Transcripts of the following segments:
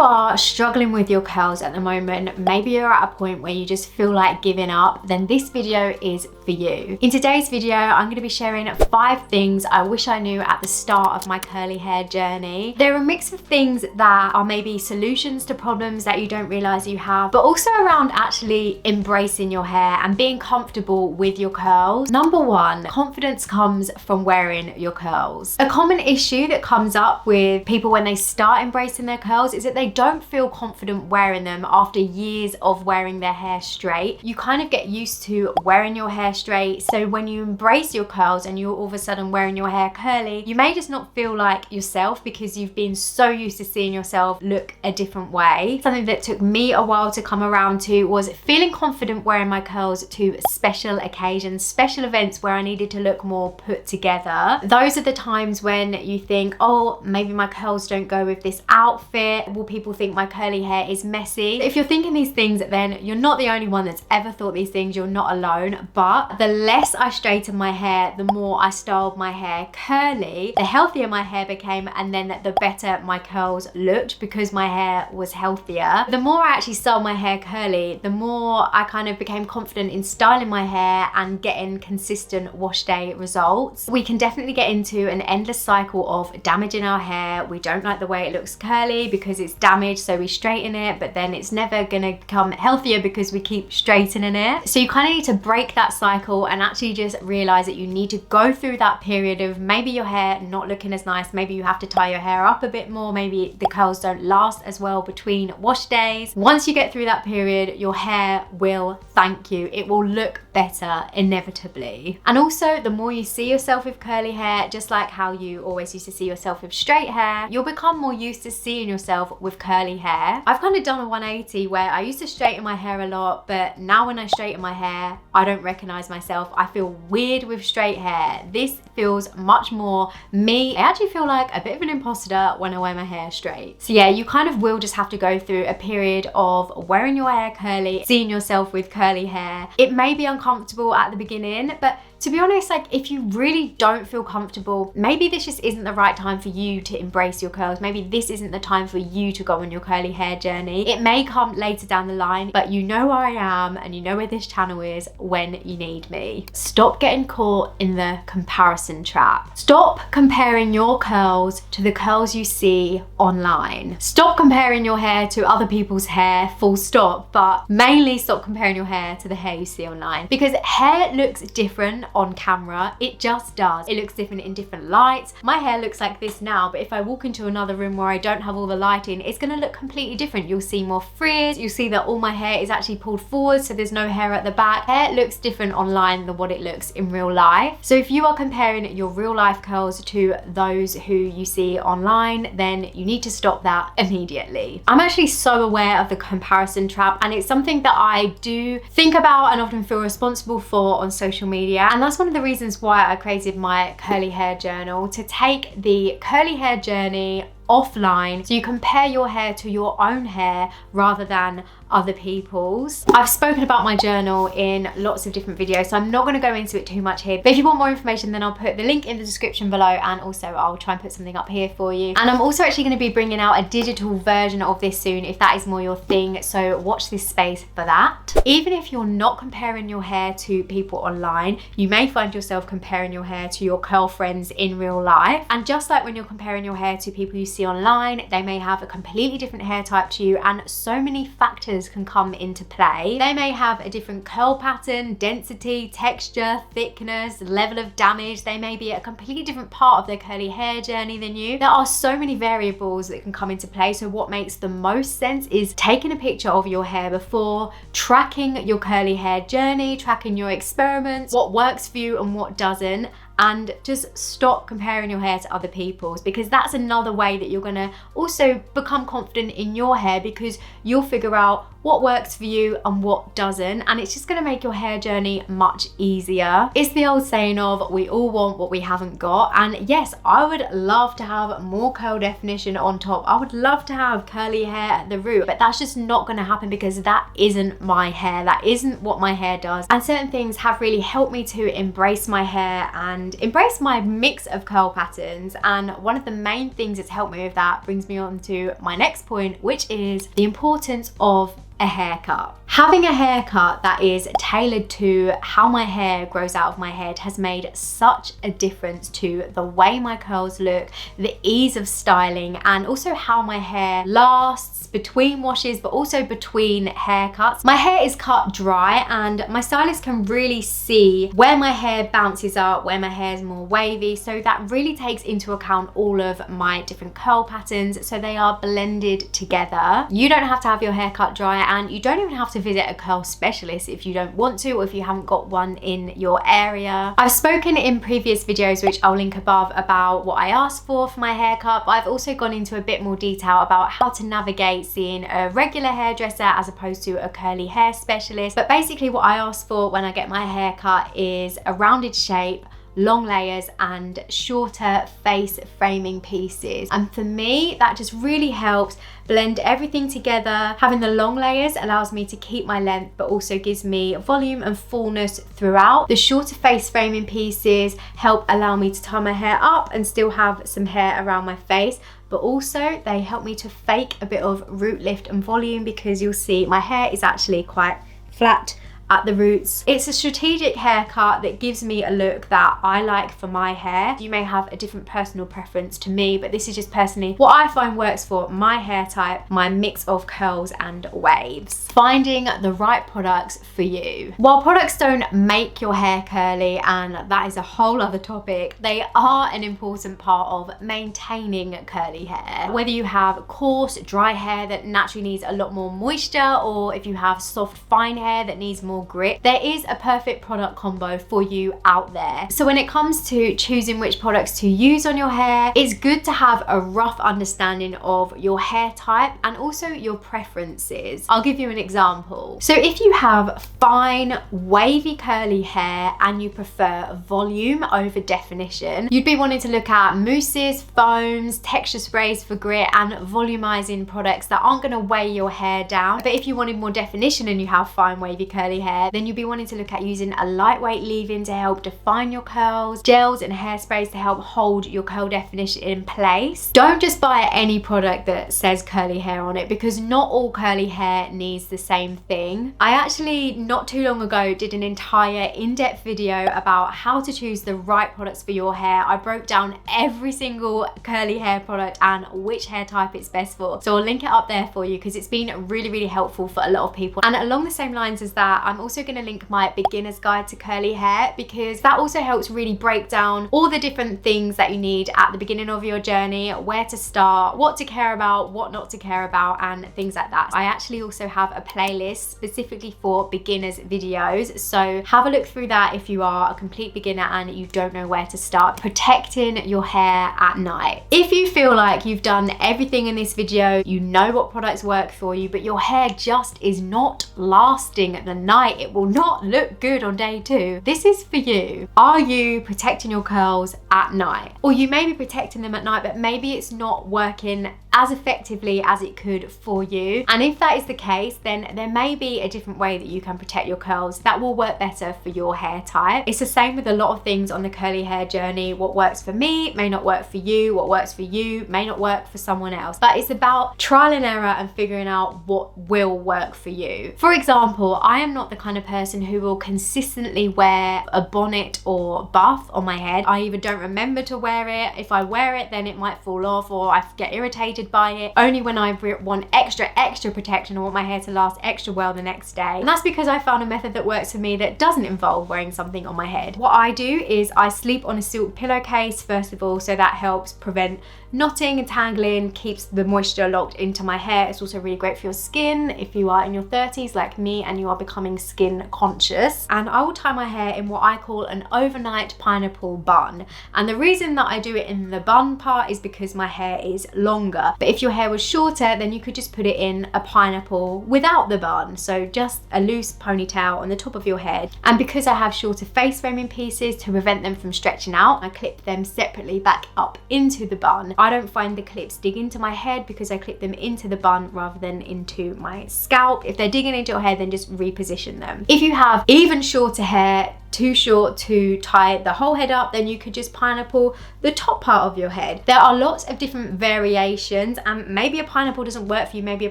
you are struggling with your curls at the moment, maybe you're at a point where you just feel like giving up, then this video is for you. In today's video, I'm going to be sharing 5 things I wish I knew at the start of my curly hair journey. They're a mix of things that are maybe solutions to problems that you don't realize you have, but also around actually embracing your hair and being comfortable with your curls. Number 1, confidence comes from wearing your curls. A common issue that comes up with people when they start embracing their curls is that they don't feel confident wearing them after years of wearing their hair straight. You kind of get used to wearing your hair straight, so when you embrace your curls and you're all of a sudden wearing your hair curly, you may just not feel like yourself because you've been so used to seeing yourself look a different way. Something that took me a while to come around to was feeling confident wearing my curls to special occasions, special events where I needed to look more put together. Those are the times when you think, oh, maybe my curls don't go with this outfit. Will people think my curly hair is messy? If you're thinking these things, then you're not the only one that's ever thought these things. You're not alone. But the less I straightened my hair, the more I styled my hair curly, the healthier my hair became, and then the better my curls looked because my hair was healthier. The more I actually styled my hair curly, the more I kind of became confident in styling my hair and getting consistent wash day results. We can definitely get into an endless cycle of damaging our hair. We don't like the way it looks curly because it's damaged, so we straighten it, but then it's never gonna become healthier because we keep straightening it. So you kind of need to break that cycle and actually just realize that you need to go through that period of maybe your hair not looking as nice, maybe you have to tie your hair up a bit more, maybe the curls don't last as well between wash days. Once you get through that period, your hair will thank you. It will look better inevitably. And also, the more you see yourself with curly hair, just like how you always used to see yourself with straight hair, you'll become more used to seeing yourself with curly hair. I've kind of done a 180 where I used to straighten my hair a lot, but now when I straighten my hair, I don't recognize myself. I feel weird with straight hair. This feels much more me. I actually feel like a bit of an imposter when I wear my hair straight. So yeah, you kind of will just have to go through a period of wearing your hair curly, seeing yourself with curly hair. It may be uncomfortable at the beginning, but to be honest, like if you really don't feel comfortable, maybe this just isn't the right time for you to embrace your curls. Maybe this isn't the time for you to go on your curly hair journey. It may come later down the line, but you know where I am and you know where this channel is when you need me. Stop getting caught in the comparison trap. Stop comparing your curls to the curls you see online. Stop comparing your hair to other people's hair, full stop, but mainly stop comparing your hair to the hair you see online, because hair looks different on camera. It just does. It looks different in different lights. My hair looks like this now, but if I walk into another room where I don't have all the lighting, it's going to look completely different. You'll see more frizz. You'll see that all my hair is actually pulled forward, so there's no hair at the back. Hair looks different online than what it looks in real life. So if you are comparing your real life curls to those who you see online, then you need to stop that immediately. I'm actually so aware of the comparison trap, and it's something that I do think about and often feel responsible for on social media. And that's one of the reasons why I created my curly hair journal, to take the curly hair journey offline so you compare your hair to your own hair rather than other people's. I've spoken about my journal in lots of different videos, so I'm not going to go into it too much here, but if you want more information, then I'll put the link in the description below, and also I'll try and put something up here for you. And I'm also actually going to be bringing out a digital version of this soon if that is more your thing, so watch this space for that. Even if you're not comparing your hair to people online, you may find yourself comparing your hair to your curl friends in real life. And just like when you're comparing your hair to people you see online, they may have a completely different hair type to you, and so many factors can come into play. They may have a different curl pattern, density, texture, thickness, level of damage. They may be at a completely different part of their curly hair journey than you. There are so many variables that can come into play, so what makes the most sense is taking a picture of your hair before, tracking your curly hair journey, tracking your experiments, what works for you and what doesn't, and just stop comparing your hair to other people's, because that's another way that you're gonna also become confident in your hair, because you'll figure out what works for you and what doesn't, and it's just going to make your hair journey much easier. It's the old saying of we all want what we haven't got, and yes, I would love to have more curl definition on top. I would love to have curly hair at the root, but that's just not going to happen because that isn't my hair. That isn't what my hair does, and certain things have really helped me to embrace my hair and and embrace my mix of curl patterns. And one of the main things that's helped me with that brings me on to my next point, which is the importance of a haircut. Having a haircut that is tailored to how my hair grows out of my head has made such a difference to the way my curls look, the ease of styling, and also how my hair lasts between washes, but also between haircuts. My hair is cut dry and my stylist can really see where my hair bounces up, where my hair is more wavy, so that really takes into account all of my different curl patterns, so they are blended together. You don't have to have your hair cut dry, and you don't even have to visit a curl specialist if you don't want to, or if you haven't got one in your area. I've spoken in previous videos, which I'll link above, about what I asked for my haircut, but I've also gone into a bit more detail about how to navigate seeing a regular hairdresser as opposed to a curly hair specialist. But basically what I ask for when I get my hair cut is a rounded shape, long layers, and shorter face framing pieces. And for me, that just really helps blend everything together. Having the long layers allows me to keep my length, but also gives me volume and fullness throughout. The shorter face framing pieces help allow me to tie my hair up and still have some hair around my face, but also they help me to fake a bit of root lift and volume, because you'll see my hair is actually quite flat at the roots. It's a strategic haircut that gives me a look that I like for my hair. You may have a different personal preference to me, but this is just personally what I find works for my hair type, my mix of curls and waves. Finding the right products for you. While products don't make your hair curly, and that is a whole other topic, they are an important part of maintaining curly hair. Whether you have coarse, dry hair that naturally needs a lot more moisture, or if you have soft, fine hair that needs more grit, there is a perfect product combo for you out there. So when it comes to choosing which products to use on your hair, it's good to have a rough understanding of your hair type and also your preferences. I'll give you an example. So if you have fine, wavy, curly hair and you prefer volume over definition, you'd be wanting to look at mousses, foams, texture sprays for grit, and volumizing products that aren't going to weigh your hair down. But if you wanted more definition and you have fine, wavy, curly hair, then you'd be wanting to look at using a lightweight leave-in to help define your curls, gels and hairsprays to help hold your curl definition in place. Don't just buy any product that says curly hair on it, because not all curly hair needs the same thing. I actually, not too long ago, did an entire in-depth video about how to choose the right products for your hair. I broke down every single curly hair product and which hair type it's best for. So I'll link it up there for you, because it's been really, really helpful for a lot of people. And along the same lines as that, I'm also going to link my beginner's guide to curly hair, because that also helps really break down all the different things that you need at the beginning of your journey, where to start, what to care about, what not to care about, and things like that. I actually also have a playlist specifically for beginners videos, so have a look through that if you are a complete beginner and you don't know where to start. Protecting your hair at night. If you feel like you've done everything in this video, you know what products work for you, but your hair just is not lasting the night, it will not look good on day 2, this is for you. Are you protecting your curls at night? Or you may be protecting them at night, but maybe it's not working as effectively as it could for you. And if that is the case, then there may be a different way that you can protect your curls that will work better for your hair type. It's the same with a lot of things on the curly hair journey. What works for me may not work for you. What works for you may not work for someone else. But it's about trial and error and figuring out what will work for you. For example, I am not the kind of person who will consistently wear a bonnet or buff on my head. I either don't remember to wear it. If I wear it, then it might fall off, or I get irritated by it. Only when I want extra protection, I want my hair to last extra well the next day. And that's because I found a method that works for me that doesn't involve wearing something on my head. What I do is I sleep on a silk pillowcase first of all, so that helps prevent knotting and tangling, keeps the moisture locked into my hair. It's also really great for your skin if you are in your 30s like me and you are becoming skin conscious. And I will tie my hair in what I call an overnight pineapple bun. And the reason that I do it in the bun part is because my hair is longer. But if your hair was shorter, then you could just put it in a pineapple without the bun. So just a loose ponytail on the top of your head. And because I have shorter face framing pieces to prevent them from stretching out, I clip them separately back up into the bun. I don't find the clips dig into my head because I clip them into the bun rather than into my scalp. If they're digging into your hair, then just reposition them. If you have even shorter hair, too short to tie the whole head up, then you could just pineapple the top part of your head. There are lots of different variations, and maybe a pineapple doesn't work for you. Maybe a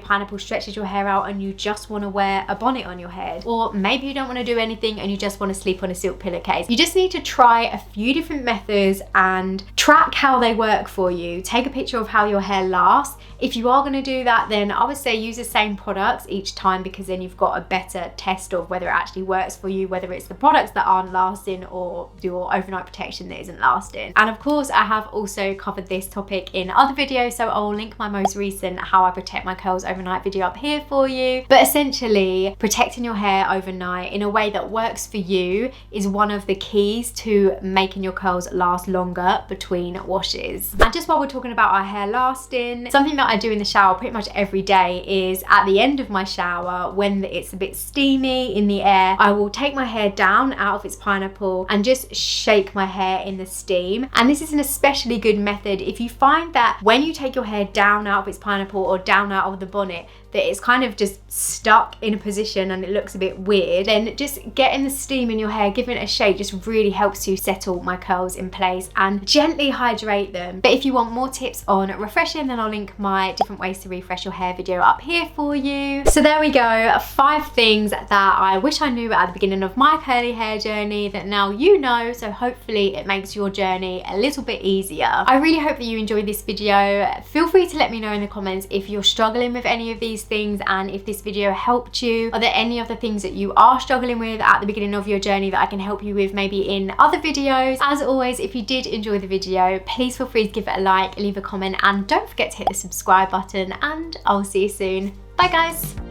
pineapple stretches your hair out and you just want to wear a bonnet on your head, or maybe you don't want to do anything and you just want to sleep on a silk pillowcase. You just need to try a few different methods and track how they work for you. Take a picture of how your hair lasts. If you are going to do that, then I would say use the same products each time, because then you've got a better test of whether it actually works for you, whether it's the products that aren't lasting or your overnight protection that isn't lasting. And of course, I have also covered this topic in other videos, so I'll link my most recent how I protect my curls overnight video up here for you. But essentially, protecting your hair overnight in a way that works for you is one of the keys to making your curls last longer between washes. And just while we're talking about our hair lasting, something that I do in the shower pretty much every day is at the end of my shower, when it's a bit steamy in the air, I will take my hair down out of its pineapple and just shake my hair in the steam. And this is an especially good method if you find that when you take your hair down out of its pineapple or down out of the bonnet, that it's kind of just stuck in a position and it looks a bit weird, then just getting the steam in your hair, giving it a shake, just really helps to settle my curls in place and gently hydrate them. But if you want more tips on refreshing, then I'll link my different ways to refresh your hair video up here for you. So there we go, 5 things that I wish I knew at the beginning of my curly hair journey that now you know, so hopefully it makes your journey a little bit easier. I really hope that you enjoyed this video. Feel free to let me know in the comments if you're struggling with any of these things and if this video helped you. Are there any other things that you are struggling with at the beginning of your journey that I can help you with maybe in other videos? As always, if you did enjoy the video, please feel free to give it a like, leave a comment, and don't forget to hit the subscribe button, and I'll see you soon. Bye guys.